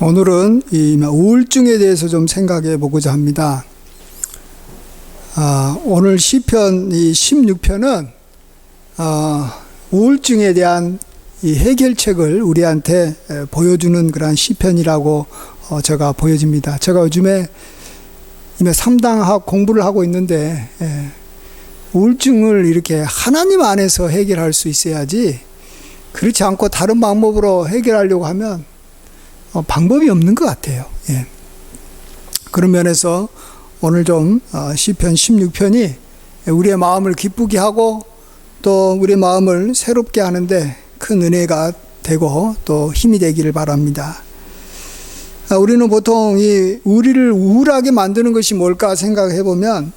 오늘은 이 우울증에 대해서 좀 생각해 보고자 합니다. 오늘 시편 이 16편은 우울증에 대한 이 해결책을 우리한테 보여주는 그런 시편이라고 제가 보여집니다. 제가 요즘에 삼당학 공부를 하고 있는데 우울증을 이렇게 하나님 안에서 해결할 수 있어야지, 그렇지 않고 다른 방법으로 해결하려고 하면 방법이 없는 것 같아요. 그런 면에서 오늘 좀 시편 16편이 우리의 마음을 기쁘게 하고 또 우리의 마음을 새롭게 하는데 큰 은혜가 되고 또 힘이 되기를 바랍니다. 우리는 보통 이 우리를 우울하게 만드는 것이 뭘까 생각해 보면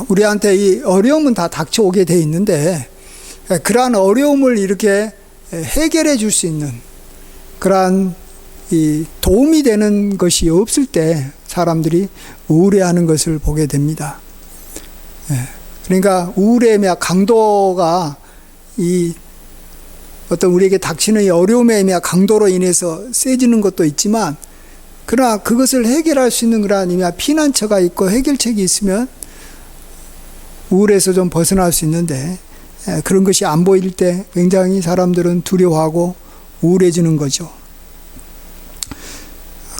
우리한테 이 어려움은 다 닥쳐오게 돼 있는데, 그러한 어려움을 이렇게 해결해 줄 수 있는 그러한 이 도움이 되는 것이 없을 때 사람들이 우울해하는 것을 보게 됩니다. 그러니까 우울의 강도가 이 어떤 우리에게 닥치는 이 어려움의 강도로 인해서 세지는 것도 있지만, 그러나 그것을 해결할 수 있는 그러한 피난처가 있고 해결책이 있으면 우울에서 좀 벗어날 수 있는데, 그런 것이 안 보일 때 굉장히 사람들은 두려워하고 우울해지는 거죠.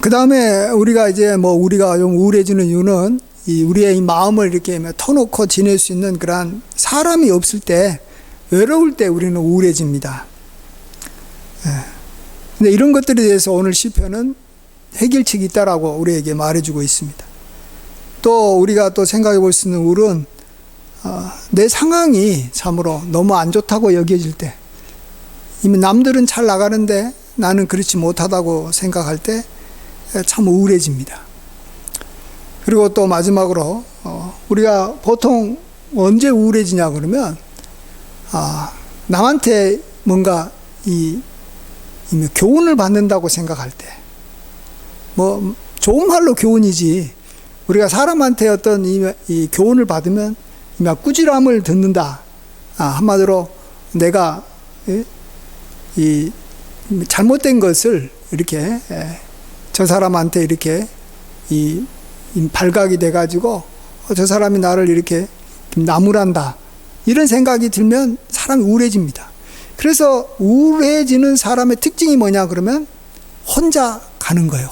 그 다음에 우리가 좀 우울해지는 이유는 우리의 이 마음을 이렇게 터놓고 지낼 수 있는 그러한 사람이 없을 때, 외로울 때 우리는 우울해집니다. 근데 이런 것들에 대해서 오늘 시편은 해결책이 있다라고 우리에게 말해주고 있습니다. 또 우리가 또 생각해 볼 수 있는 우울은 내 상황이 참으로 너무 안 좋다고 여겨질 때, 이미 남들은 잘 나가는데 나는 그렇지 못하다고 생각할 때 참 우울해집니다. 그리고 또 마지막으로 우리가 보통 언제 우울해지냐 그러면 남한테 뭔가 교훈을 받는다고 생각할 때, 좋은 말로 교훈이지, 우리가 사람한테 어떤 이 교훈을 받으면 꾸지람을 듣는다. 한마디로 내가 이 잘못된 것을 이렇게 저 사람한테 이렇게 이 발각이 돼가지고 저 사람이 나를 이렇게 나무란다, 이런 생각이 들면 사람이 우울해집니다. 그래서 우울해지는 사람의 특징이 뭐냐 그러면 혼자 가는 거예요.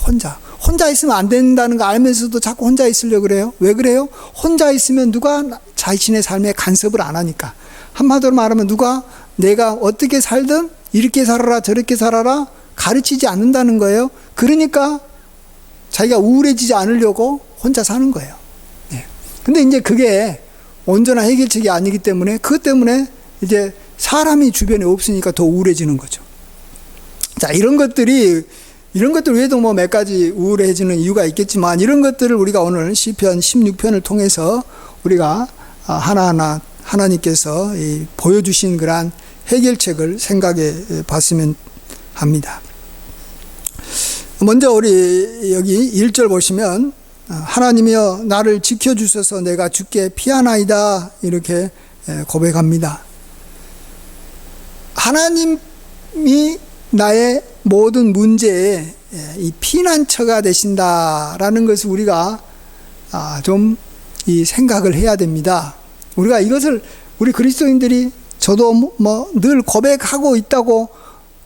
혼자 있으면 안 된다는 거 알면서도 자꾸 혼자 있으려고 그래요. 왜 그래요? 혼자 있으면 누가 자신의 삶에 간섭을 안 하니까. 한마디로 말하면 누가 내가 어떻게 살든 이렇게 살아라 저렇게 살아라 가르치지 않는다는 거예요. 그러니까 자기가 우울해지지 않으려고 혼자 사는 거예요. 근데 이제 그게 온전한 해결책이 아니기 때문에, 그것 때문에 이제 사람이 주변에 없으니까 더 우울해지는 거죠. 자, 이런 것들 외에도 몇 가지 우울해지는 이유가 있겠지만, 이런 것들을 우리가 오늘 시편 16편을 통해서 우리가 하나하나 하나님께서 보여주신 그러한 해결책을 생각해 봤으면 합니다. 먼저 우리 여기 1절 보시면 하나님이여 나를 지켜주셔서 내가 주께 피하나이다, 이렇게 고백합니다. 하나님이 나의 모든 문제에 이 피난처가 되신다라는 것을 우리가 좀 이 생각을 해야 됩니다. 우리가 이것을 우리 그리스도인들이 저도 늘 고백하고 있다고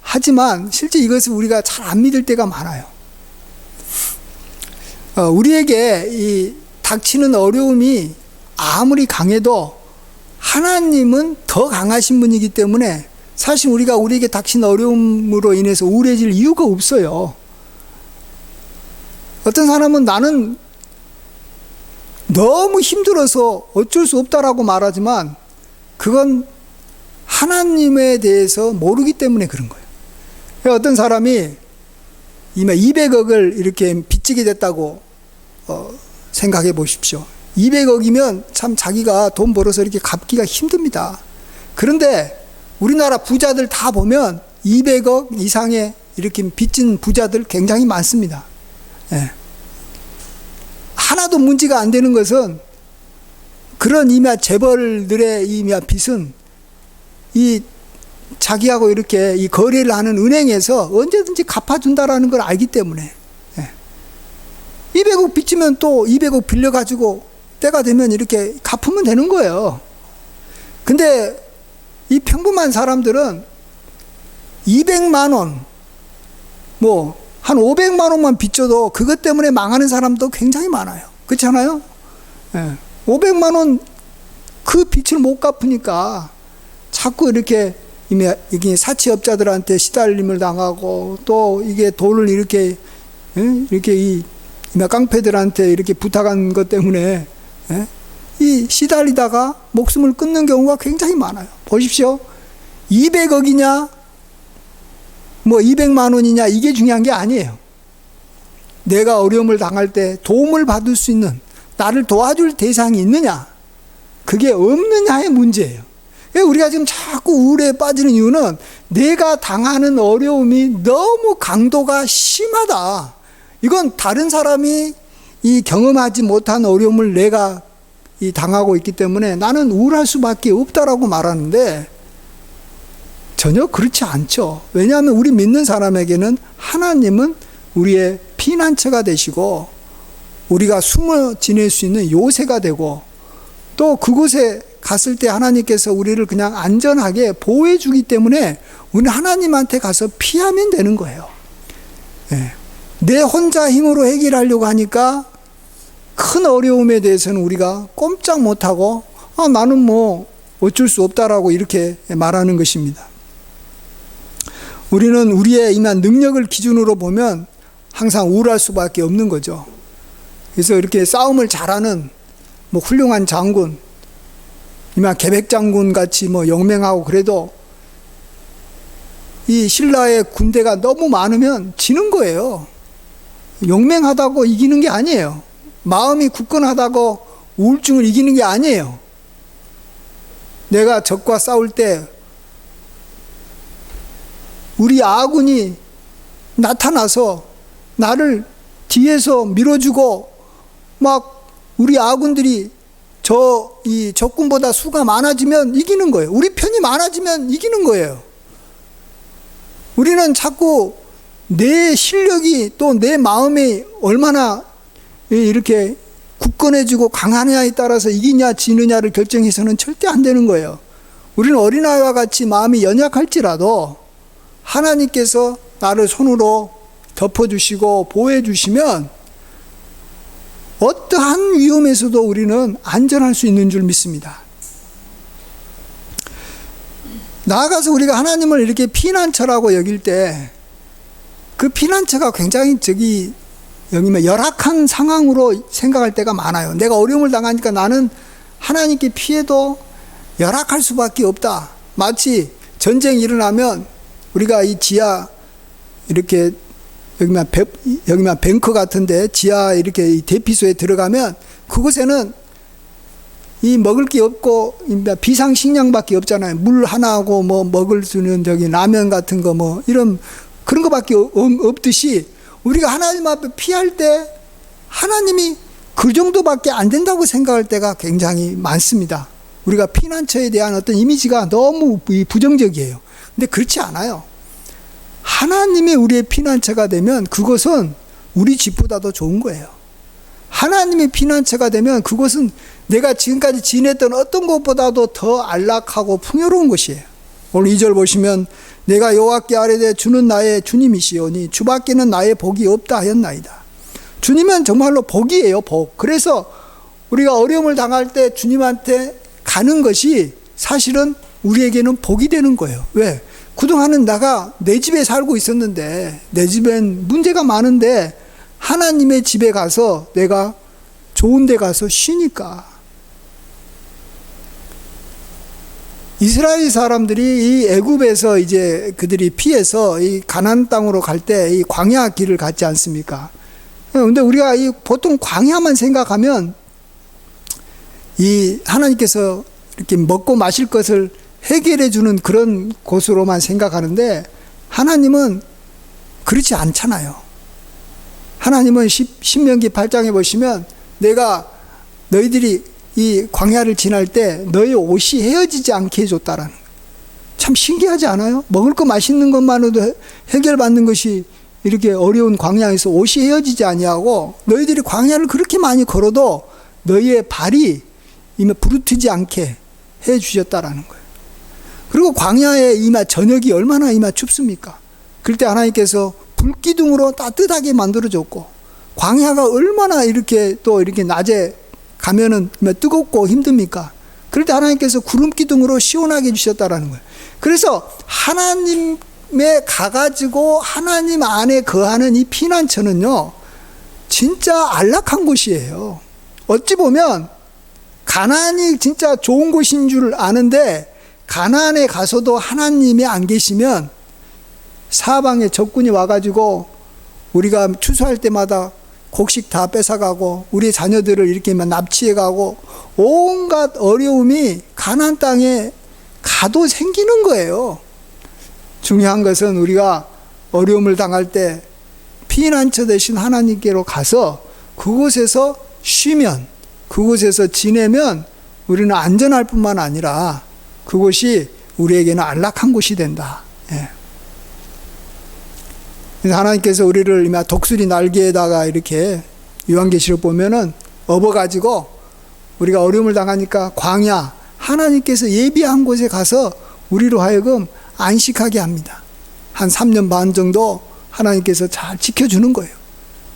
하지만 실제 이것을 우리가 잘 안 믿을 때가 많아요. 우리에게 이 닥치는 어려움이 아무리 강해도 하나님은 더 강하신 분이기 때문에 사실 우리에게 닥친 어려움으로 인해서 우울해질 이유가 없어요. 어떤 사람은 나는 너무 힘들어서 어쩔 수 없다라고 말하지만 그건 하나님에 대해서 모르기 때문에 그런 거예요. 어떤 사람이 200억을 이렇게 빚지게 됐다고 생각해 보십시오. 200억이면 참 자기가 돈 벌어서 이렇게 갚기가 힘듭니다. 그런데 우리나라 부자들 다 보면 200억 이상의 이렇게 빚진 부자들 굉장히 많습니다. 하나도 문제가 안 되는 것은 그런 재벌들의 빚은 이 자기하고 이렇게 이 거래를 하는 은행에서 언제든지 갚아준다라는 걸 알기 때문에 200억 빚지면 또 200억 빌려가지고 때가 되면 이렇게 갚으면 되는 거예요. 근데 이 평범한 사람들은 200만 원, 뭐 한 500만 원만 빚져도 그것 때문에 망하는 사람도 굉장히 많아요. 그렇잖아요? 500만 원 그 빚을 못 갚으니까 자꾸 이렇게 이게 사채업자들한테 시달림을 당하고 또 이게 돈을 이렇게 이 깡패들한테 이렇게 부탁한 것 때문에 이 시달리다가 목숨을 끊는 경우가 굉장히 많아요. 보십시오. 200억이냐 뭐 200만 원이냐 이게 중요한 게 아니에요. 내가 어려움을 당할 때 도움을 받을 수 있는, 나를 도와줄 대상이 있느냐, 그게 없느냐의 문제예요. 우리가 지금 자꾸 우울에 빠지는 이유는 내가 당하는 어려움이 너무 강도가 심하다. 이건 다른 사람이 이 경험하지 못한 어려움을 내가 이 당하고 있기 때문에 나는 우울할 수밖에 없다라고 말하는데 전혀 그렇지 않죠. 왜냐하면 우리 믿는 사람에게는 하나님은 우리의 피난처가 되시고 우리가 숨어 지낼 수 있는 요새가 되고 또 그곳에 갔을 때 하나님께서 우리를 그냥 안전하게 보호해 주기 때문에 우리는 하나님한테 가서 피하면 되는 거예요. 내 혼자 힘으로 해결하려고 하니까 큰 어려움에 대해서는 우리가 꼼짝 못하고 나는 뭐 어쩔 수 없다라고 이렇게 말하는 것입니다. 우리는 우리의 임한 능력을 기준으로 보면 항상 우울할 수밖에 없는 거죠. 그래서 이렇게 싸움을 잘하는 뭐 훌륭한 장군, 이만 계백장군 같이 뭐 영맹하고 그래도 이 신라의 군대가 너무 많으면 지는 거예요. 용맹하다고 이기는 게 아니에요. 마음이 굳건하다고 우울증을 이기는 게 아니에요. 내가 적과 싸울 때 우리 아군이 나타나서 나를 뒤에서 밀어주고 막 우리 아군들이 이 적군보다 수가 많아지면 이기는 거예요. 우리 편이 많아지면 이기는 거예요. 우리는 자꾸 내 실력이 또 내 마음이 얼마나 이렇게 굳건해지고 강하냐에 따라서 이기냐 지느냐를 결정해서는 절대 안 되는 거예요. 우리는 어린아이와 같이 마음이 연약할지라도 하나님께서 나를 손으로 덮어주시고 보호해주시면 어떠한 위험에서도 우리는 안전할 수 있는 줄 믿습니다. 나아가서 우리가 하나님을 이렇게 피난처라고 여길 때 그 피난처가 굉장히 여기면 열악한 상황으로 생각할 때가 많아요. 내가 어려움을 당하니까 나는 하나님께 피해도 열악할 수밖에 없다. 마치 전쟁이 일어나면 우리가 이 지하 이렇게 여기만 뱅크 같은데 지하 이렇게 이 대피소에 들어가면 그곳에는 이 먹을 게 없고 비상식량밖에 없잖아요. 물 하나하고 뭐 먹을 수 있는 라면 같은 거 뭐 이런 그런 거밖에 없듯이 우리가 하나님 앞에 피할 때 하나님이 그 정도밖에 안 된다고 생각할 때가 굉장히 많습니다. 우리가 피난처에 대한 어떤 이미지가 너무 부정적이에요. 근데 그렇지 않아요. 하나님이 우리의 피난처가 되면 그것은 우리 집보다도 좋은 거예요. 하나님의 피난처가 되면 그것은 내가 지금까지 지냈던 어떤 것보다도 더 안락하고 풍요로운 것이에요. 오늘 2절 보시면 내가 여호와께 아뢰되 주는 나의 주님이시오니 주밖에는 나의 복이 없다 하였나이다. 주님은 정말로 복이에요, 복. 그래서 우리가 어려움을 당할 때 주님한테 가는 것이 사실은 우리에게는 복이 되는 거예요. 왜? 그동안은 내가 내 집에 살고 있었는데 내 집엔 문제가 많은데 하나님의 집에 가서 내가 좋은 데 가서 쉬니까. 이스라엘 사람들이 이 애굽에서 이제 그들이 피해서 이 가나안 땅으로 갈 때 이 광야 길을 갔지 않습니까? 근데 우리가 이 보통 광야만 생각하면 이 하나님께서 이렇게 먹고 마실 것을 해결해 주는 그런 곳으로만 생각하는데 하나님은 그렇지 않잖아요. 하나님은 신명기 8장에 보시면 내가 너희들이 이 광야를 지날 때 너희 옷이 헤어지지 않게 해줬다라는 거예요. 참 신기하지 않아요? 먹을 거 맛있는 것만으로도 해결받는 것이 이렇게 어려운 광야에서 옷이 헤어지지 아니하고 너희들이 광야를 그렇게 많이 걸어도 너희의 발이 이미 부르트지 않게 해 주셨다라는 거예요. 그리고 광야에 이마 저녁이 얼마나 이마 춥습니까? 그럴 때 하나님께서 불기둥으로 따뜻하게 만들어줬고, 광야가 얼마나 이렇게 또 이렇게 낮에 가면은 뜨겁고 힘듭니까? 그럴 때 하나님께서 구름 기둥으로 시원하게 해주셨다라는 거예요. 그래서 하나님에 가가지고 하나님 안에 거하는 이 피난처는요, 진짜 안락한 곳이에요. 어찌 보면 가나안이 진짜 좋은 곳인 줄 아는데, 가나안에 가서도 하나님이 안 계시면 사방에 적군이 와가지고 우리가 추수할 때마다 곡식 다 뺏어가고 우리 자녀들을 이렇게 납치해가고 온갖 어려움이 가나안 땅에 가도 생기는 거예요. 중요한 것은 우리가 어려움을 당할 때 피난처 되신 하나님께로 가서 그곳에서 쉬면, 그곳에서 지내면 우리는 안전할 뿐만 아니라 그곳이 우리에게는 안락한 곳이 된다. 예. 그래서 하나님께서 우리를 독수리 날개에다가 이렇게 요한계시록 보면은 업어가지고 우리가 어려움을 당하니까 광야, 하나님께서 예비한 곳에 가서 우리로 하여금 안식하게 합니다. 한 3년 반 정도 하나님께서 잘 지켜주는 거예요.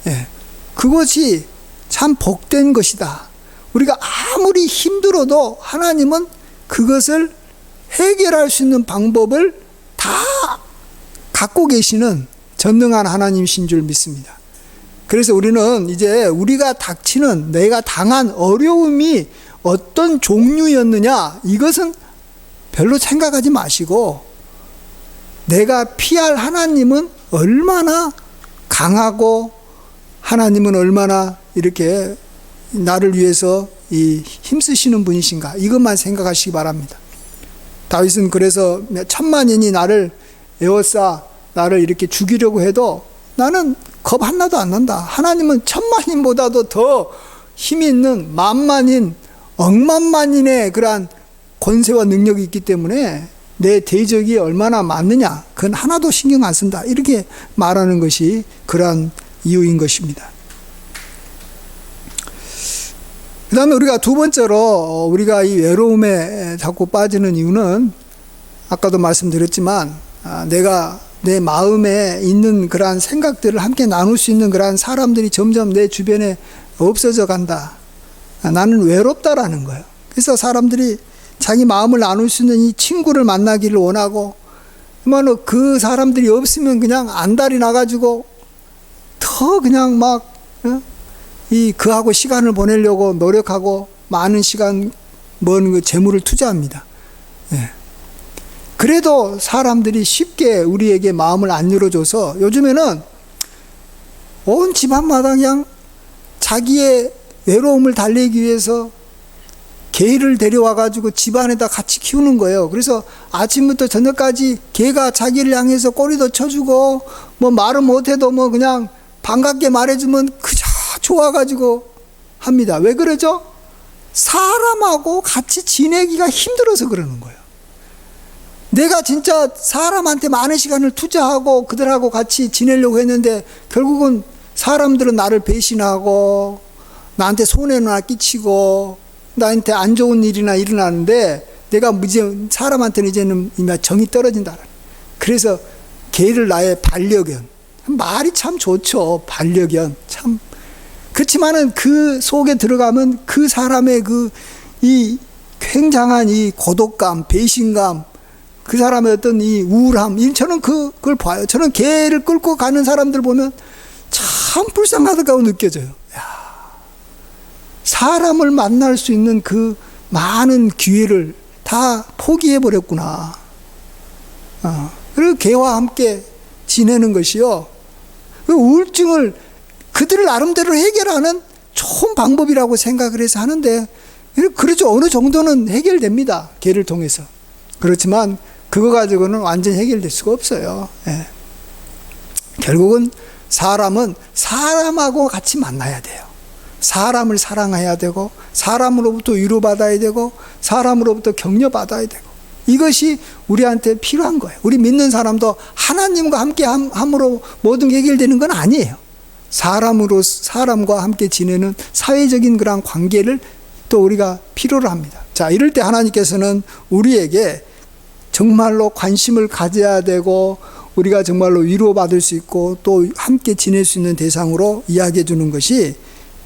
예. 그것이 참 복된 것이다. 우리가 아무리 힘들어도 하나님은 그것을 해결할 수 있는 방법을 다 갖고 계시는 전능한 하나님이신 줄 믿습니다. 그래서 우리는 이제 우리가 닥치는, 내가 당한 어려움이 어떤 종류였느냐, 이것은 별로 생각하지 마시고 내가 피할 하나님은 얼마나 강하고 하나님은 얼마나 이렇게 나를 위해서 힘쓰시는 분이신가, 이것만 생각하시기 바랍니다. 다윗은 그래서 천만인이 나를 에워싸 나를 이렇게 죽이려고 해도 나는 겁 하나도 안 난다. 하나님은 천만인보다도 더 힘이 있는 만만인, 억만만인의 그러한 권세와 능력이 있기 때문에 내 대적이 얼마나 많느냐, 그건 하나도 신경 안 쓴다. 이렇게 말하는 것이 그러한 이유인 것입니다. 그 다음에 우리가 두 번째로 우리가 이 외로움에 자꾸 빠지는 이유는 아까도 말씀드렸지만 내가 내 마음에 있는 그러한 생각들을 함께 나눌 수 있는 그러한 사람들이 점점 내 주변에 없어져 간다. 나는 외롭다라는 거예요. 그래서 사람들이 자기 마음을 나눌 수 있는 이 친구를 만나기를 원하고, 그 사람들이 없으면 그냥 안달이 나가지고 더 그냥 막 그하고 시간을 보내려고 노력하고 많은 시간, 그 재물을 투자합니다. 예. 그래도 사람들이 쉽게 우리에게 마음을 안 열어줘서 요즘에는 온 집안마다 그냥 자기의 외로움을 달래기 위해서 개를 데려와가지고 집안에다 같이 키우는 거예요. 그래서 아침부터 저녁까지 개가 자기를 향해서 꼬리도 쳐주고 말은 못해도 그냥 반갑게 말해주면 그저 좋아가지고 합니다. 왜 그러죠? 사람하고 같이 지내기가 힘들어서 그러는 거예요. 내가 진짜 사람한테 많은 시간을 투자하고 그들하고 같이 지내려고 했는데 결국은 사람들은 나를 배신하고 나한테 손해나 끼치고 나한테 안 좋은 일이나 일어나는데 내가 이제 사람한테는 이제는 정이 떨어진다. 그래서 개를 나의 반려견, 말이 참 좋죠. 반려견 참. 그렇지만은 그 속에 들어가면 그 사람의 이 굉장한 이 고독감, 배신감, 그 사람의 어떤 이 우울함, 저는 그걸 봐요. 저는 개를 끌고 가는 사람들 보면 참 불쌍하다고 느껴져요. 야, 사람을 만날 수 있는 그 많은 기회를 다 포기해버렸구나. 그리고 개와 함께 지내는 것이요, 그 우울증을 그들을 나름대로 해결하는 좋은 방법이라고 생각을 해서 하는데, 그렇죠. 어느 정도는 해결됩니다. 개를 통해서. 그렇지만 그거 가지고는 완전히 해결될 수가 없어요. 예. 결국은 사람은 사람하고 같이 만나야 돼요. 사람을 사랑해야 되고, 사람으로부터 위로받아야 되고, 사람으로부터 격려받아야 되고, 이것이 우리한테 필요한 거예요. 우리 믿는 사람도 하나님과 함께 함으로 모든 게 해결되는 건 아니에요. 사람과 함께 지내는 사회적인 그런 관계를 또 우리가 필요로 합니다. 자, 이럴 때 하나님께서는 우리에게 정말로 관심을 가져야 되고 우리가 정말로 위로받을 수 있고 또 함께 지낼 수 있는 대상으로 이야기해 주는 것이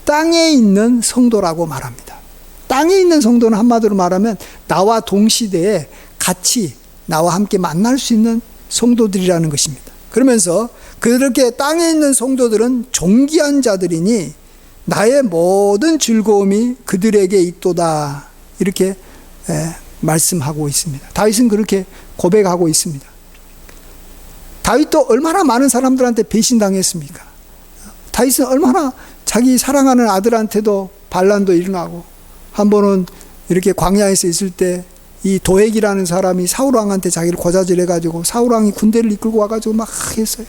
땅에 있는 성도라고 말합니다. 땅에 있는 성도는 한마디로 말하면 나와 동시대에 같이 나와 함께 만날 수 있는 성도들이라는 것입니다. 그러면서 그렇게 땅에 있는 성도들은 존귀한 자들이니 나의 모든 즐거움이 그들에게 있도다. 이렇게 말씀하고 있습니다. 다윗은 그렇게 고백하고 있습니다. 다윗도 얼마나 많은 사람들한테 배신당했습니까? 다윗은 얼마나 자기 사랑하는 아들한테도 반란도 일어나고 한 번은 이렇게 광야에서 있을 때 이 도액이라는 사람이 사울왕한테 자기를 고자질해가지고 사울왕이 군대를 이끌고 와가지고 막 했어요.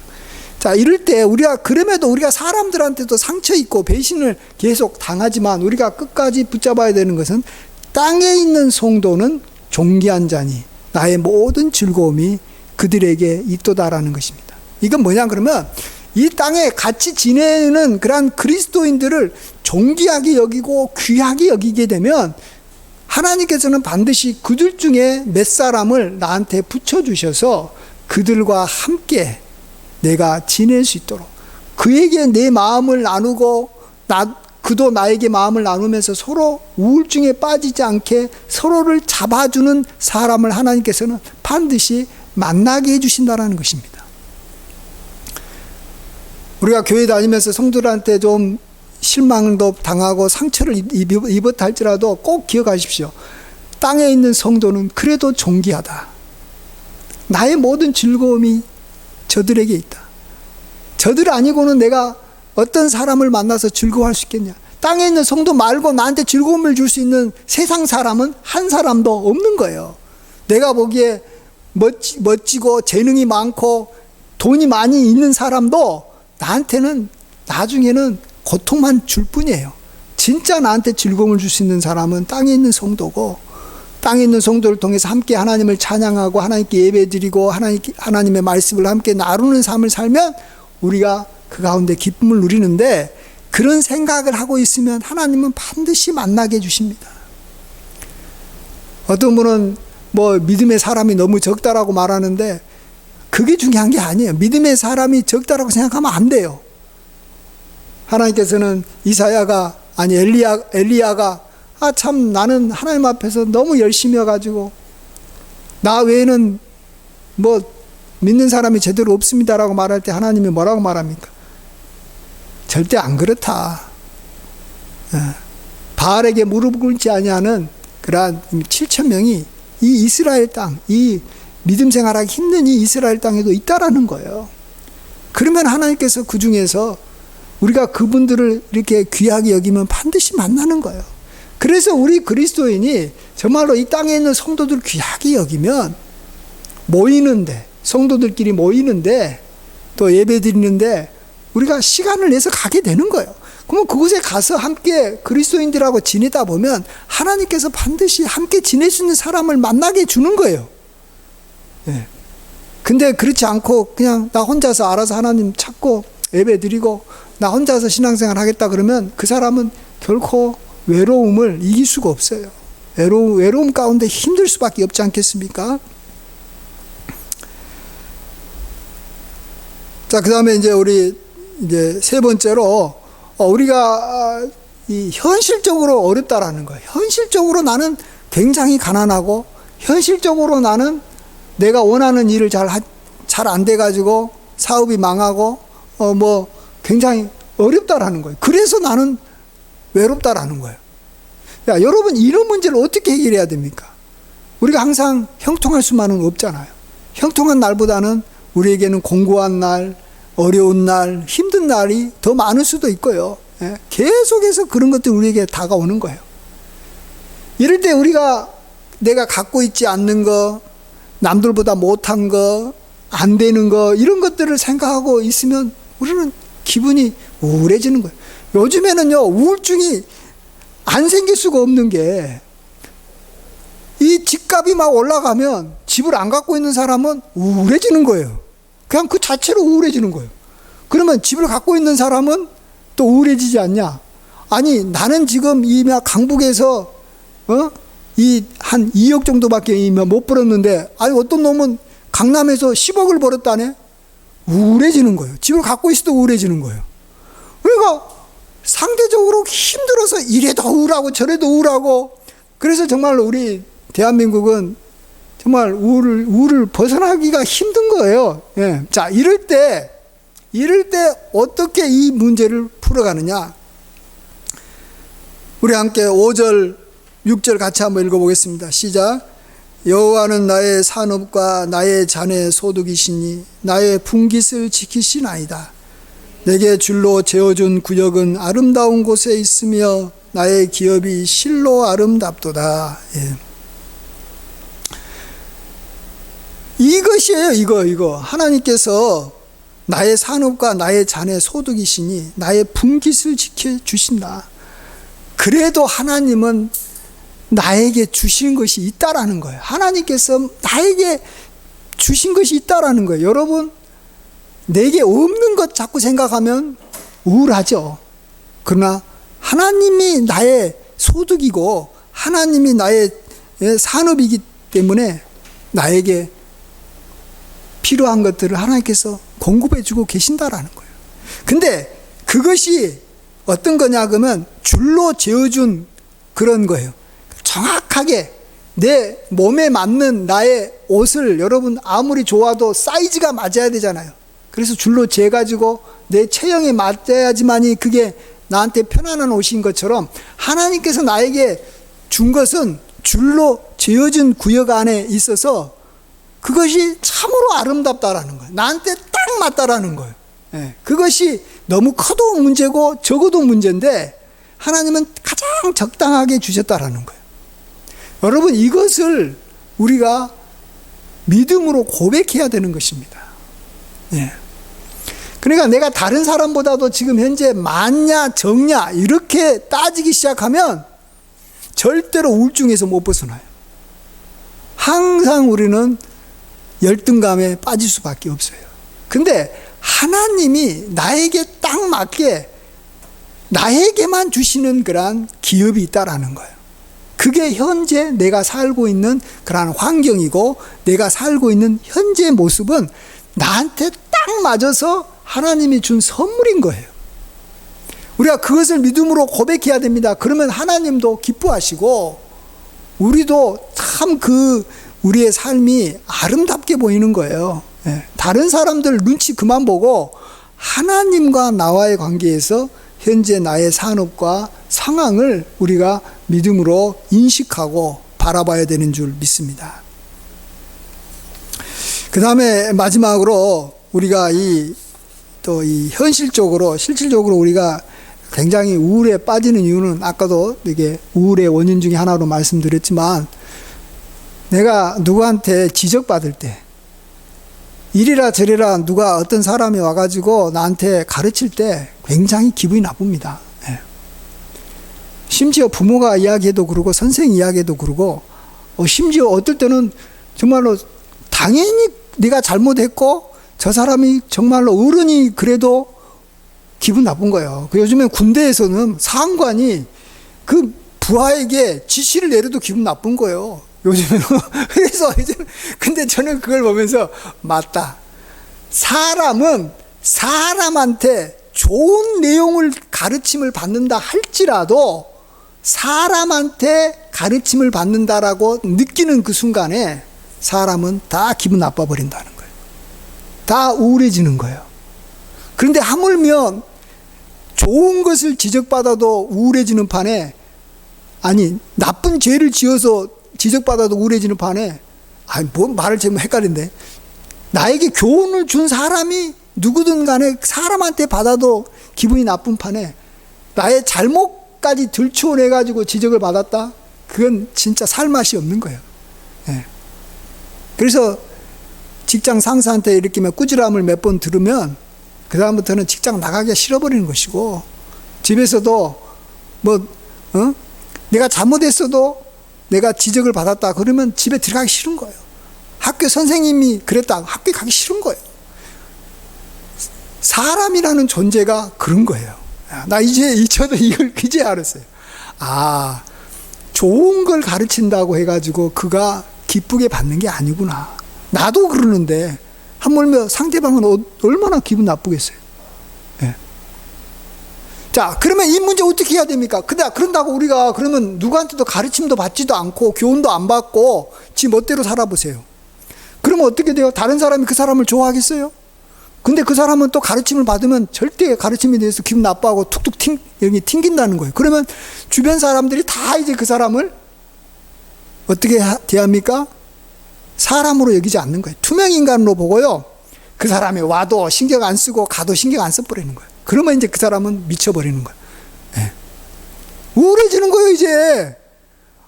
자, 이럴 때 그럼에도 우리가 사람들한테도 상처 있고 배신을 계속 당하지만 우리가 끝까지 붙잡아야 되는 것은 땅에 있는 성도는 존귀한 자니 나의 모든 즐거움이 그들에게 있도다라는 것입니다. 이건 뭐냐 그러면 이 땅에 같이 지내는 그러한 그리스도인들을 존귀하게 여기고 귀하게 여기게 되면 하나님께서는 반드시 그들 중에 몇 사람을 나한테 붙여주셔서 그들과 함께 내가 지낼 수 있도록 그에게 내 마음을 나누고 그도 나에게 마음을 나누면서 서로 우울증에 빠지지 않게 서로를 잡아주는 사람을 하나님께서는 반드시 만나게 해주신다는 것입니다. 우리가 교회 다니면서 성도들한테 좀 실망도 당하고 상처를 입었다 할지라도 꼭 기억하십시오. 땅에 있는 성도는 그래도 존귀하다. 나의 모든 즐거움이 저들에게 있다. 저들 아니고는 내가 어떤 사람을 만나서 즐거워할 수 있겠냐. 땅에 있는 성도 말고 나한테 즐거움을 줄 수 있는 세상 사람은 한 사람도 없는 거예요. 내가 보기에 멋지고 재능이 많고 돈이 많이 있는 사람도 나한테는 나중에는 고통만 줄 뿐이에요. 진짜 나한테 즐거움을 줄 수 있는 사람은 땅에 있는 성도고 땅에 있는 성도를 통해서 함께 하나님을 찬양하고 하나님께 예배드리고 하나님의 말씀을 함께 나누는 삶을 살면 우리가 그 가운데 기쁨을 누리는데 그런 생각을 하고 있으면 하나님은 반드시 만나게 해주십니다. 어떤 분은 믿음의 사람이 너무 적다라고 말하는데 그게 중요한 게 아니에요. 믿음의 사람이 적다라고 생각하면 안 돼요. 하나님께서는 엘리야가 참 나는 하나님 앞에서 너무 열심히 해가지고 나 외에는 믿는 사람이 제대로 없습니다라고 말할 때 하나님이 뭐라고 말합니까? 절대 안 그렇다. 바알에게 무릎 꿇지 아니하는 그러한 7,000명이 이 이스라엘 땅, 이 믿음 생활하기 힘든 이 이스라엘 땅에도 있다라는 거예요. 그러면 하나님께서 그 중에서 우리가 그분들을 이렇게 귀하게 여기면 반드시 만나는 거예요. 그래서 우리 그리스도인이 정말로 이 땅에 있는 성도들 귀하게 여기면 성도들끼리 모이는데 또 예배 드리는데 우리가 시간을 내서 가게 되는 거예요. 그러면 그곳에 가서 함께 그리스도인들하고 지내다 보면 하나님께서 반드시 함께 지낼 수 있는 사람을 만나게 주는 거예요. 네. 근데 그렇지 않고 그냥 나 혼자서 알아서 하나님 찾고 예배 드리고 나 혼자서 신앙생활 하겠다 그러면 그 사람은 결코 외로움을 이길 수가 없어요. 외로움 가운데 힘들 수밖에 없지 않겠습니까? 자, 그 다음에 우리 세 번째로 우리가 이 현실적으로 어렵다라는 거예요. 현실적으로 나는 굉장히 가난하고 현실적으로 나는 내가 원하는 일을 잘 안 돼가지고 사업이 망하고 굉장히 어렵다라는 거예요. 그래서 나는 외롭다라는 거예요. 야, 여러분 이런 문제를 어떻게 해결해야 됩니까? 우리가 항상 형통할 수만은 없잖아요. 형통한 날보다는 우리에게는 공고한 날, 어려운 날, 힘든 날이 더 많을 수도 있고요. 계속해서 그런 것들이 우리에게 다가오는 거예요. 이럴 때 내가 갖고 있지 않는 거, 남들보다 못한 거, 안 되는 거 이런 것들을 생각하고 있으면 우리는 기분이 우울해지는 거예요. 요즘에는요 우울증이 안 생길 수가 없는 게 이 집값이 막 올라가면 집을 안 갖고 있는 사람은 우울해지는 거예요. 그냥 그 자체로 우울해지는 거예요. 그러면 집을 갖고 있는 사람은 또 우울해지지 않냐? 아니, 나는 지금 이 강북에서 이 한 2억 정도밖에 못 벌었는데, 아니 어떤 놈은 강남에서 10억을 벌었다네? 우울해지는 거예요. 집을 갖고 있어도 우울해지는 거예요. 그러니까 상대적으로 힘들어서 이래도 우울하고 저래도 우울하고, 그래서 정말로 우리 대한민국은 정말 우울을 벗어나기가 힘든 거예요. 예. 자, 이럴 때 어떻게 이 문제를 풀어가느냐? 우리 함께 5절, 6절 같이 한번 읽어보겠습니다. 시작. 여호와는 나의 산업과 나의 잔의 소득이시니 나의 분깃을 지키시나이다. 내게 줄로 재어준 구역은 아름다운 곳에 있으며 나의 기업이 실로 아름답도다. 예. 이것이에요. 이거 하나님께서 나의 산업과 나의 잔의 소득이시니 나의 분깃을 지켜주신다. 그래도 하나님은 나에게 주신 것이 있다라는 거예요. 하나님께서 나에게 주신 것이 있다라는 거예요. 여러분, 내게 없는 것 자꾸 생각하면 우울하죠. 그러나 하나님이 나의 소득이고 하나님이 나의 산업이기 때문에 나에게 필요한 것들을 하나님께서 공급해 주고 계신다라는 거예요. 근데 그것이 어떤 거냐 그러면 줄로 재어준 그런 거예요. 정확하게 내 몸에 맞는 나의 옷을, 여러분 아무리 좋아도 사이즈가 맞아야 되잖아요. 그래서 줄로 재가지고 내 체형에 맞아야지만이 그게 나한테 편안한 옷인 것처럼 하나님께서 나에게 준 것은 줄로 재어준 구역 안에 있어서 그것이 참으로 아름답다라는 거예요. 나한테 딱 맞다라는 거예요. 예, 그것이 너무 커도 문제고 적어도 문제인데 하나님은 가장 적당하게 주셨다라는 거예요. 여러분, 이것을 우리가 믿음으로 고백해야 되는 것입니다. 예. 그러니까 내가 다른 사람보다도 지금 현재 많냐 적냐 이렇게 따지기 시작하면 절대로 우울증에서 못 벗어나요. 항상 우리는 열등감에 빠질 수밖에 없어요. 근데 하나님이 나에게 딱 맞게 나에게만 주시는 그러한 기업이 있다라는 거예요. 그게 현재 내가 살고 있는 그러한 환경이고 내가 살고 있는 현재의 모습은 나한테 딱 맞아서 하나님이 준 선물인 거예요. 우리가 그것을 믿음으로 고백해야 됩니다. 그러면 하나님도 기뻐하시고 우리도 참 우리의 삶이 아름답게 보이는 거예요. 예. 다른 사람들 눈치 그만 보고 하나님과 나와의 관계에서 현재 나의 산업과 상황을 우리가 믿음으로 인식하고 바라봐야 되는 줄 믿습니다. 그 다음에 마지막으로 우리가 실질적으로 우리가 굉장히 우울에 빠지는 이유는 아까도 이게 우울의 원인 중에 하나로 말씀드렸지만 내가 누구한테 지적받을 때 이리라 저리라 누가 어떤 사람이 와가지고 나한테 가르칠 때 굉장히 기분이 나쁩니다. 예. 심지어 부모가 이야기해도 그러고 선생이 이야기해도 그러고 심지어 어떨 때는 정말로 당연히 네가 잘못했고 저 사람이 정말로 어른이 그래도 기분 나쁜 거예요. 요즘에 군대에서는 상관이 그 부하에게 지시를 내려도 기분 나쁜 거예요. 요즘에는. 그래서 이제 근데 저는 그걸 보면서 맞다. 사람은 사람한테 좋은 내용을 가르침을 받는다 할지라도 사람한테 가르침을 받는다라고 느끼는 그 순간에 사람은 다 기분 나빠 버린다는 거예요. 다 우울해지는 거예요. 그런데 하물며 좋은 것을 지적받아도 우울해지는 판에 아니 나쁜 죄를 지어서 지적받아도 우울해지는 판에 말을 지금 헷갈린데 나에게 교훈을 준 사람이 누구든 간에 사람한테 받아도 기분이 나쁜 판에 나의 잘못까지 들추어내가지고 지적을 받았다? 그건 진짜 살맛이 없는 거예요. 예. 그래서 직장 상사한테 이렇게 꾸지람을 몇 번 들으면 그 다음부터는 직장 나가기가 싫어버리는 것이고 집에서도 내가 잘못했어도 내가 지적을 받았다 그러면 집에 들어가기 싫은 거예요. 학교 선생님이 그랬다 학교에 가기 싫은 거예요. 사람이라는 존재가 그런 거예요. 나 저도 이걸 이제 알았어요. 아, 좋은 걸 가르친다고 해가지고 그가 기쁘게 받는 게 아니구나. 나도 그러는데 하물며 상대방은 얼마나 기분 나쁘겠어요. 예. 자, 그러면 이 문제 어떻게 해야 됩니까? 근데 그런다고 우리가 그러면 누구한테도 가르침도 받지도 않고 교훈도 안 받고 지 멋대로 살아보세요. 그러면 어떻게 돼요? 다른 사람이 그 사람을 좋아하겠어요? 근데 그 사람은 또 가르침을 받으면 절대 가르침에 대해서 기분 나빠하고 툭툭 튕긴다는 거예요. 그러면 주변 사람들이 다 이제 그 사람을 어떻게 대합니까? 사람으로 여기지 않는 거예요. 투명인간으로 보고요. 그 사람이 와도 신경 안 쓰고 가도 신경 안 써버리는 거예요. 그러면 이제 그 사람은 미쳐버리는 거예요. 네. 우울해지는 거예요, 이제.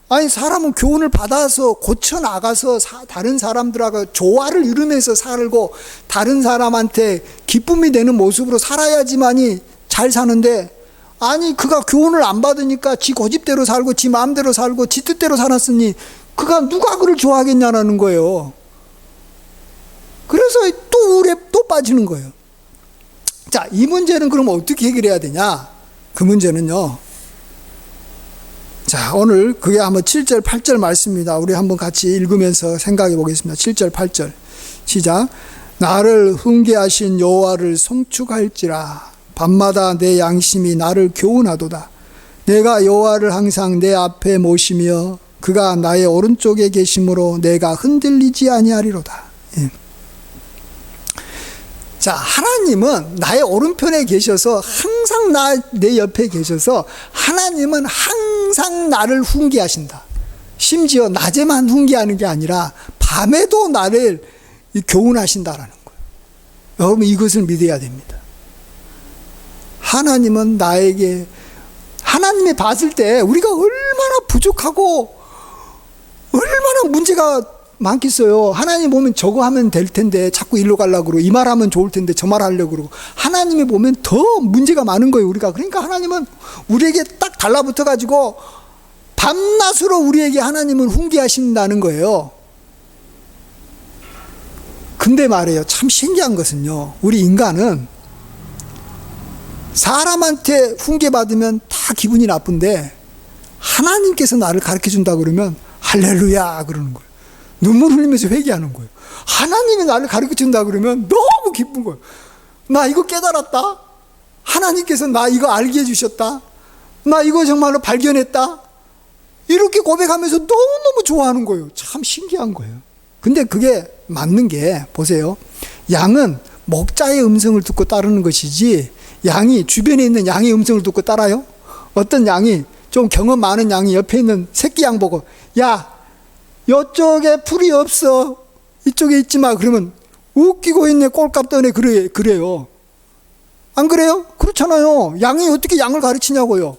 아니, 사람은 교훈을 받아서 고쳐나가서 다른 사람들하고 조화를 이루면서 살고 다른 사람한테 기쁨이 되는 모습으로 살아야지만이 잘 사는데, 아니, 그가 교훈을 안 받으니까 지 고집대로 살고 지 마음대로 살고 지 뜻대로 살았으니 그가 누가 그를 좋아하겠냐라는 거예요. 그래서 또 우울에 또 빠지는 거예요. 자, 이 문제는 그럼 어떻게 해결해야 되냐? 그 문제는요. 자, 오늘 그게 한번 7절, 8절 말씀입니다. 우리 한번 같이 읽으면서 생각해 보겠습니다. 7절, 8절. 시작. 나를 훈계하신 여호와를 송축할지라. 밤마다 내 양심이 나를 교훈하도다. 내가 여호와를 항상 내 앞에 모시며 그가 나의 오른쪽에 계심으로 내가 흔들리지 아니하리로다. 예. 자, 하나님은 나의 오른편에 계셔서 항상 내 옆에 계셔서 하나님은 항상 나를 훈계하신다. 심지어 낮에만 훈계하는 게 아니라 밤에도 나를 교훈하신다라는 거예요. 여러분, 이것을 믿어야 됩니다. 하나님은 나에게, 하나님이 봤을 때 우리가 얼마나 부족하고 얼마나 문제가 많겠어요. 하나님 보면 저거 하면 될 텐데 자꾸 일로 가려고 그러고 이 말 하면 좋을 텐데 저 말 하려고 그러고 하나님이 보면 더 문제가 많은 거예요, 우리가. 그러니까 하나님은 우리에게 딱 달라붙어 가지고 밤낮으로 우리에게 하나님은 훈계하신다는 거예요. 근데 말이에요, 참 신기한 것은요, 우리 인간은 사람한테 훈계받으면 다 기분이 나쁜데 하나님께서 나를 가르쳐 준다 그러면 할렐루야 그러는 거예요. 눈물 흘리면서 회개하는 거예요. 하나님이 나를 가르쳐 준다 그러면 너무 기쁜 거예요. 나 이거 깨달았다. 하나님께서 나 이거 알게 해주셨다. 나 이거 정말로 발견했다. 이렇게 고백하면서 너무너무 좋아하는 거예요. 참 신기한 거예요. 근데 그게 맞는 게, 보세요. 양은 목자의 음성을 듣고 따르는 것이지 양이, 주변에 있는 양의 음성을 듣고 따라요? 어떤 양이, 좀 경험 많은 양이 옆에 있는 새끼 양 보고, 야, 이쪽에 풀이 없어. 이쪽에 있지 마. 그러면 웃기고 있네. 꼴값 떠네. 그래요. 안 그래요? 그렇잖아요. 양이 어떻게 양을 가르치냐고요.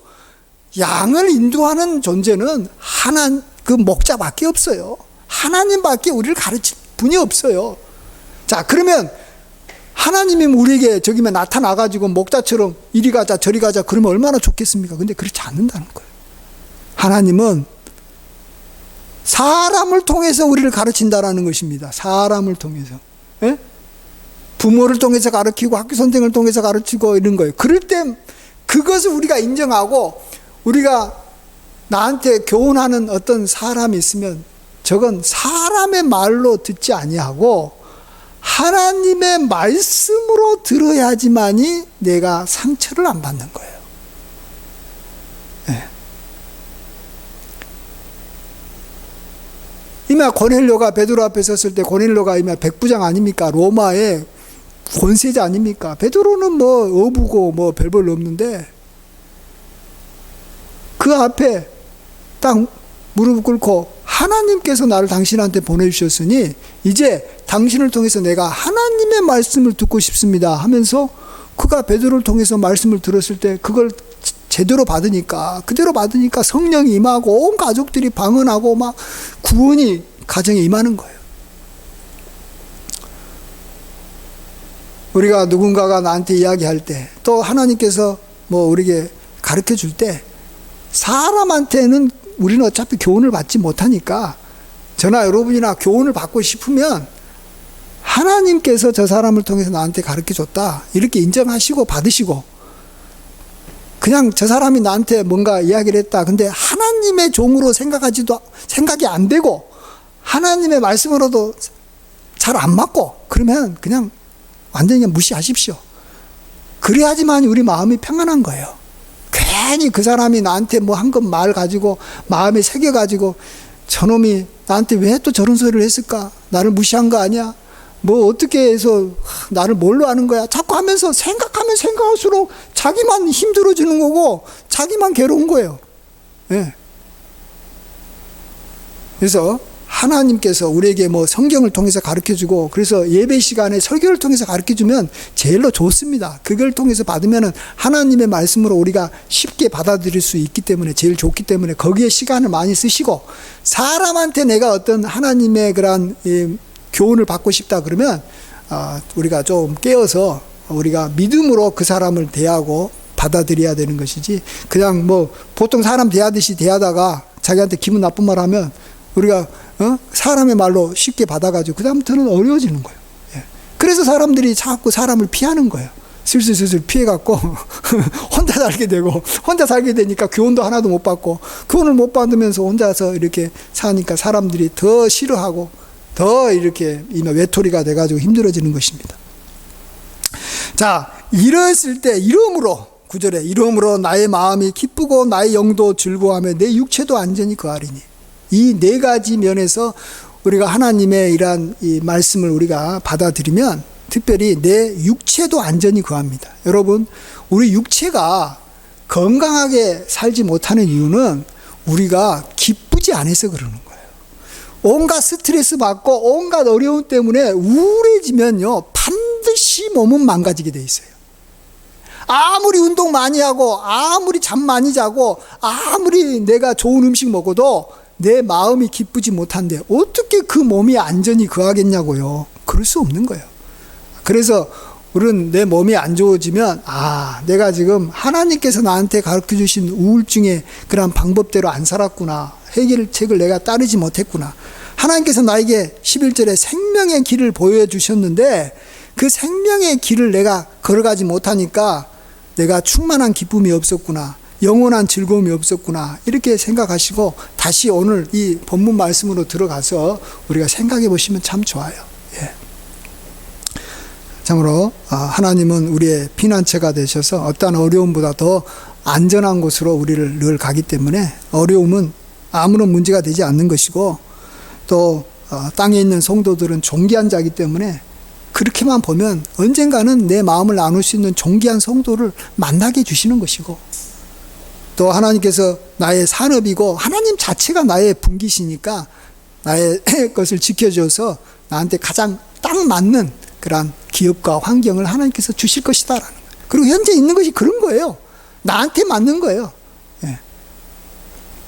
양을 인도하는 존재는 그 목자밖에 없어요. 하나님밖에 우리를 가르칠 분이 없어요. 자, 그러면 하나님이 우리에게 저기면 나타나가지고 목자처럼 이리 가자 저리 가자 그러면 얼마나 좋겠습니까? 근데 그렇지 않는다는 거예요. 하나님은 사람을 통해서 우리를 가르친다라는 것입니다. 사람을 통해서. 예? 부모를 통해서 가르치고 학교 선생을 통해서 가르치고 이런 거예요. 그럴 때 그것을 우리가 인정하고 우리가 나한테 교훈하는 어떤 사람이 있으면 저건 사람의 말로 듣지 아니하고 하나님의 말씀으로 들어야지만이 내가 상처를 안 받는 거예요. 예. 이마 고넬료가 베드로 앞에 섰을 때 고넬료가 이마 백부장 아닙니까? 로마의 권세자 아닙니까? 베드로는 뭐 어부고 뭐 별별 없는데 그 앞에 딱 무릎 꿇고 하나님께서 나를 당신한테 보내주셨으니 이제 당신을 통해서 내가 하나님의 말씀을 듣고 싶습니다 하면서 그가 베드로를 통해서 말씀을 들었을 때 그걸 제대로 받으니까 그대로 받으니까 성령이 임하고 온 가족들이 방언하고 막 구원이 가정에 임하는 거예요. 우리가 누군가가 나한테 이야기할 때 또 하나님께서 뭐 우리에게 가르쳐 줄 때 사람한테는 우리는 어차피 교훈을 받지 못하니까 저나 여러분이나 교훈을 받고 싶으면 하나님께서 저 사람을 통해서 나한테 가르쳐 줬다 이렇게 인정하시고 받으시고, 그냥 저 사람이 나한테 뭔가 이야기를 했다 근데 하나님의 종으로 생각이 안 되고 하나님의 말씀으로도 잘 안 맞고 그러면 그냥 완전히 무시하십시오. 그래야지만 우리 마음이 평안한 거예요. 괜히 그 사람이 나한테 뭐 한 것 말 가지고 마음에 새겨가지고 저놈이 나한테 왜 또 저런 소리를 했을까? 나를 무시한 거 아니야? 뭐 어떻게 해서 나를 뭘로 아는 거야? 자꾸 하면서 생각하면 생각할수록 자기만 힘들어지는 거고 자기만 괴로운 거예요. 예. 그래서 하나님께서 우리에게 뭐 성경을 통해서 가르쳐주고 그래서 예배 시간에 설교를 통해서 가르쳐주면 제일로 좋습니다. 그걸 통해서 받으면 하나님의 말씀으로 우리가 쉽게 받아들일 수 있기 때문에 제일 좋기 때문에 거기에 시간을 많이 쓰시고, 사람한테 내가 어떤 하나님의 그런 교훈을 받고 싶다 그러면 우리가 좀 깨어서 우리가 믿음으로 그 사람을 대하고 받아들여야 되는 것이지, 그냥 뭐 보통 사람 대하듯이 대하다가 자기한테 기분 나쁜 말 하면 우리가 사람의 말로 쉽게 받아가지고 그 다음부터는 어려워지는 거예요. 예. 그래서 사람들이 자꾸 사람을 피하는 거예요. 슬슬 피해갖고 혼자 살게 되고, 혼자 살게 되니까 교훈도 하나도 못 받고, 교훈을 못 받으면서 혼자서 이렇게 사니까 사람들이 더 싫어하고 더 이렇게 외톨이가 돼가지고 힘들어지는 것입니다. 자, 이랬을 때 이러므로 9절에 이러므로 나의 마음이 기쁘고 나의 영도 즐거워하며 내 육체도 안전히 거하리니, 이 네 가지 면에서 우리가 하나님의 이러한 이 말씀을 우리가 받아들이면 특별히 내 육체도 안전히 거합니다. 여러분, 우리 육체가 건강하게 살지 못하는 이유는 우리가 기쁘지 않아서 그러는 거예요. 온갖 스트레스 받고 온갖 어려움 때문에 우울해지면요 반드시 몸은 망가지게 돼 있어요. 아무리 운동 많이 하고 아무리 잠 많이 자고 아무리 내가 좋은 음식 먹어도 내 마음이 기쁘지 못한데 어떻게 그 몸이 안전히 거하겠냐고요. 그럴 수 없는 거예요. 그래서 우리는 내 몸이 안 좋아지면 내가 지금 하나님께서 나한테 가르쳐 주신 우울증의 그런 방법대로 안 살았구나, 해결책을 내가 따르지 못했구나, 하나님께서 나에게 11절에 생명의 길을 보여주셨는데 그 생명의 길을 내가 걸어가지 못하니까 내가 충만한 기쁨이 없었구나, 영원한 즐거움이 없었구나, 이렇게 생각하시고 다시 오늘 이 본문 말씀으로 들어가서 우리가 생각해 보시면 참 좋아요. 예. 참으로 하나님은 우리의 피난처가 되셔서 어떠한 어려움보다 더 안전한 곳으로 우리를 늘 가기 때문에 어려움은 아무런 문제가 되지 않는 것이고, 또 땅에 있는 성도들은 존귀한 자이기 때문에 그렇게만 보면 언젠가는 내 마음을 나눌 수 있는 존귀한 성도를 만나게 해주시는 것이고, 또 하나님께서 나의 산업이고 하나님 자체가 나의 분기시니까 나의 것을 지켜줘서 나한테 가장 딱 맞는 그런 기업과 환경을 하나님께서 주실 것이다라는 거예요. 그리고 현재 있는 것이 그런 거예요. 나한테 맞는 거예요. 예.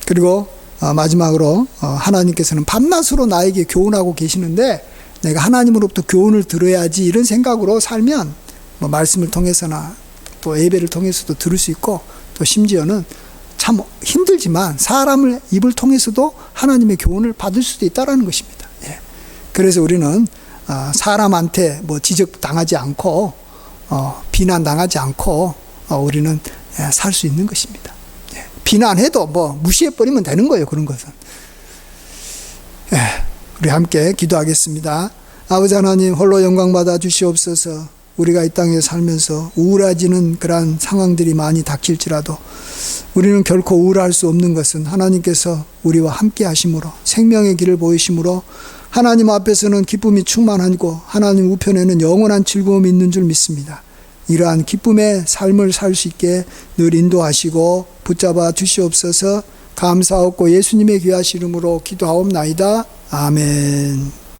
그리고 마지막으로 하나님께서는 밤낮으로 나에게 교훈하고 계시는데 내가 하나님으로부터 교훈을 들어야지 이런 생각으로 살면 뭐 말씀을 통해서나 또 예배를 통해서도 들을 수 있고, 또 심지어는 참 힘들지만 사람을 입을 통해서도 하나님의 교훈을 받을 수도 있다는 것입니다. 예. 그래서 우리는 사람한테 뭐 지적당하지 않고 비난당하지 않고 우리는 살 수 있는 것입니다. 예. 비난해도 뭐 무시해버리면 되는 거예요. 그런 것은. 예. 우리 함께 기도하겠습니다. 아버지 하나님, 홀로 영광 받아 주시옵소서. 우리가 이 땅에 살면서 우울해지는 그러한 상황들이 많이 닥칠지라도 우리는 결코 우울할 수 없는 것은 하나님께서 우리와 함께 하심으로, 생명의 길을 보이심으로 하나님 앞에서는 기쁨이 충만하고 하나님 우편에는 영원한 즐거움이 있는 줄 믿습니다. 이러한 기쁨의 삶을 살 수 있게 늘 인도하시고 붙잡아 주시옵소서. 감사하고 예수님의 귀하신 이름으로 기도하옵나이다. 아멘.